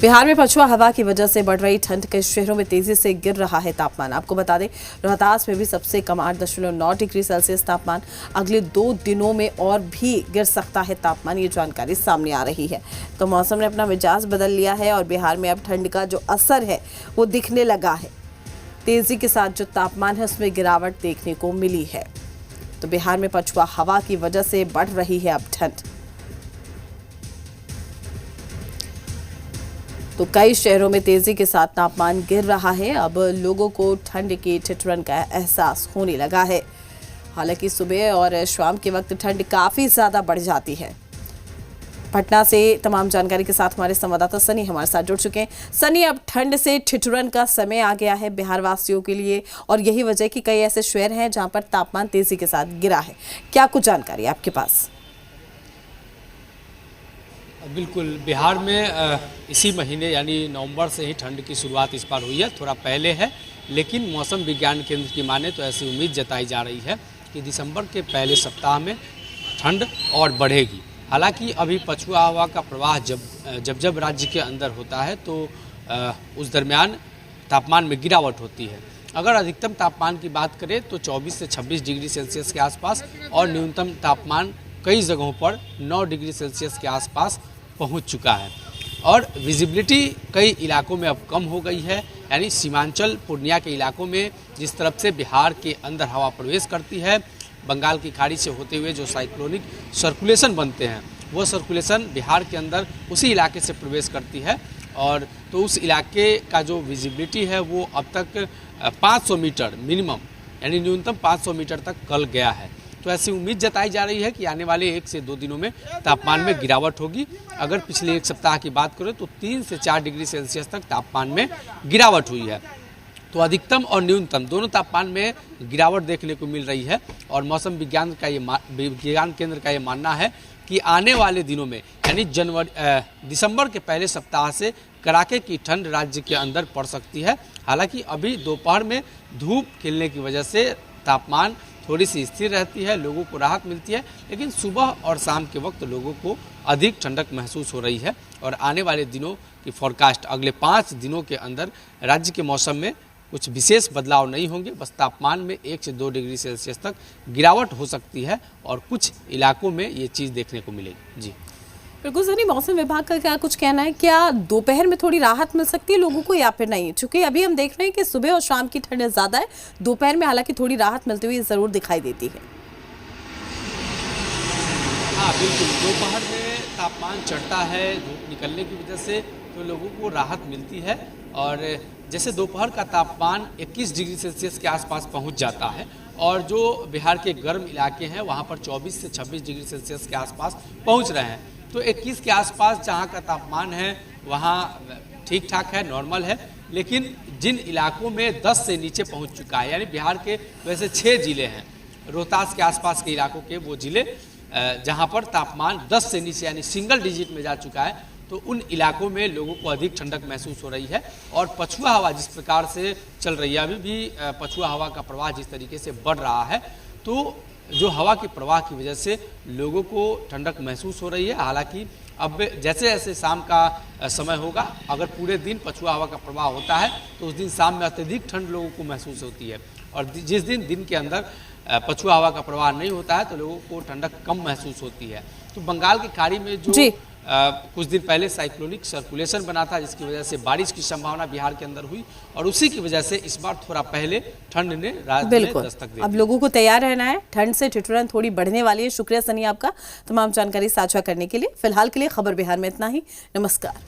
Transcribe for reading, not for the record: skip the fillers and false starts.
बिहार में पछुआ हवा की वजह से बढ़ रही ठंड के शहरों में तेजी से गिर रहा है तापमान। आपको बता दें, रोहतास में भी सबसे कम 8.9 डिग्री सेल्सियस तापमान। अगले 2 दिनों में और भी गिर सकता है तापमान, ये जानकारी सामने आ रही है। तो मौसम ने अपना मिजाज बदल लिया है और बिहार में अब ठंड का जो असर है वो दिखने लगा है। तेजी के साथ जो तापमान है उसमें गिरावट देखने को मिली है। तो बिहार में पछुआ हवा की वजह से बढ़ रही है अब ठंड। तो कई शहरों में तेजी के साथ तापमान गिर रहा है। अब लोगों को ठंड की ठिठुरन का एहसास होने लगा है। हालांकि सुबह और शाम के वक्त ठंड काफी ज्यादा बढ़ जाती है। पटना से तमाम जानकारी के साथ हमारे संवाददाता सनी हमारे साथ जुड़ चुके हैं। सनी, अब ठंड से ठिठुरन का समय आ गया है बिहार वासियों के लिए, और यही वजह कि कई ऐसे शहर हैं जहां पर तापमान तेजी के साथ गिरा है। क्या कुछ जानकारी आपके पास? बिल्कुल, बिहार में इसी महीने यानी नवंबर से ही ठंड की शुरुआत इस बार हुई है। थोड़ा पहले है, लेकिन मौसम विज्ञान केंद्र की माने तो ऐसी उम्मीद जताई जा रही है कि दिसंबर के पहले सप्ताह में ठंड और बढ़ेगी। हालांकि अभी पछुआ हवा का प्रवाह जब राज्य के अंदर होता है तो उस दरमियान तापमान में गिरावट होती है। अगर अधिकतम तापमान की बात करें तो 24 से 26 डिग्री सेल्सियस के आसपास और न्यूनतम तापमान कई जगहों पर 9 डिग्री सेल्सियस के आसपास पहुंच चुका है। और विजिबिलिटी कई इलाकों में अब कम हो गई है, यानी सीमांचल पूर्णिया के इलाकों में जिस तरफ से बिहार के अंदर हवा प्रवेश करती है, बंगाल की खाड़ी से होते हुए जो साइक्लोनिक सर्कुलेशन बनते हैं वो सर्कुलेशन बिहार के अंदर उसी इलाके से प्रवेश करती है। और तो उस इलाके का जो विजिबिलिटी है वो अब तक 500 मीटर मिनिमम यानी न्यूनतम 500 मीटर तक कल गया है। तो ऐसी उम्मीद जताई जा रही है कि आने वाले 1 से 2 दिनों में तापमान में गिरावट होगी। अगर पिछले एक सप्ताह की बात करें तो 3 से 4 डिग्री सेल्सियस तक तापमान में गिरावट हुई है। तो अधिकतम और न्यूनतम दोनों तापमान में गिरावट देखने को मिल रही है। और मौसम विज्ञान केंद्र का ये मानना है कि आने वाले दिनों में यानी दिसंबर के पहले सप्ताह से कड़ाके की ठंड राज्य के अंदर पड़ सकती है। हालांकि अभी दोपहर में धूप खिलने की वजह से तापमान थोड़ी सी स्थिर रहती है, लोगों को राहत मिलती है, लेकिन सुबह और शाम के वक्त लोगों को अधिक ठंडक महसूस हो रही है। और आने वाले दिनों की फोरकास्ट अगले 5 दिनों के अंदर राज्य के मौसम में कुछ विशेष बदलाव नहीं होंगे। बस तापमान में 1 से 2 डिग्री सेल्सियस तक गिरावट हो सकती है और कुछ इलाकों में ये चीज़ देखने को मिलेगी। जी बिल्कुल सनी, मौसम विभाग का क्या कुछ कहना है? क्या दोपहर में थोड़ी राहत मिल सकती है लोगों को या फिर नहीं? चूंकि अभी हम देख रहे हैं कि सुबह और शाम की ठंड ज़्यादा है, दोपहर में हालांकि थोड़ी राहत मिलती हुई ज़रूर दिखाई देती है। हाँ बिल्कुल, दोपहर में तापमान चढ़ता है धूप निकलने की वजह से, तो लोगों को राहत मिलती है। और जैसे दोपहर का तापमान 21 डिग्री सेल्सियस के आसपास पहुंच जाता है और जो बिहार के गर्म इलाके हैं वहां पर 24 से 26 डिग्री सेल्सियस के आसपास पहुंच रहे हैं। तो 21 के आसपास जहां का तापमान है वहां ठीक ठाक है, नॉर्मल है। लेकिन जिन इलाकों में 10 से नीचे पहुंच चुका है, यानी बिहार के वैसे 6 जिले हैं, रोहतास के आसपास के इलाकों के वो जिले जहां पर तापमान 10 से नीचे यानी सिंगल डिजिट में जा चुका है, तो उन इलाकों में लोगों को अधिक ठंडक महसूस हो रही है। और पछुआ हवा जिस प्रकार से चल रही है, अभी भी पछुआ हवा का प्रवाह जिस तरीके से बढ़ रहा है, तो जो हवा के प्रवाह की वजह से लोगों को ठंडक महसूस हो रही है। हालांकि अब जैसे जैसे शाम का समय होगा, अगर पूरे दिन पछुआ हवा का प्रवाह होता है तो उस दिन शाम में अत्यधिक ठंड लोगों को महसूस होती है। और जिस दिन दिन के अंदर पछुआ हवा का प्रवाह नहीं होता है तो लोगों को ठंडक कम महसूस होती है। तो बंगाल की खाड़ी में जो कुछ दिन पहले साइक्लोनिक सर्कुलेशन बना था, जिसकी वजह से बारिश की संभावना बिहार के अंदर हुई और उसी की वजह से इस बार थोड़ा पहले ठंड ने राज्य में दस्तक दी। अब लोगों को तैयार रहना है, ठंड से ठिठुरन थोड़ी बढ़ने वाली है। शुक्रिया सनी आपका तमाम जानकारी साझा करने के लिए। फिलहाल के लिए खबर बिहार में इतना ही। नमस्कार।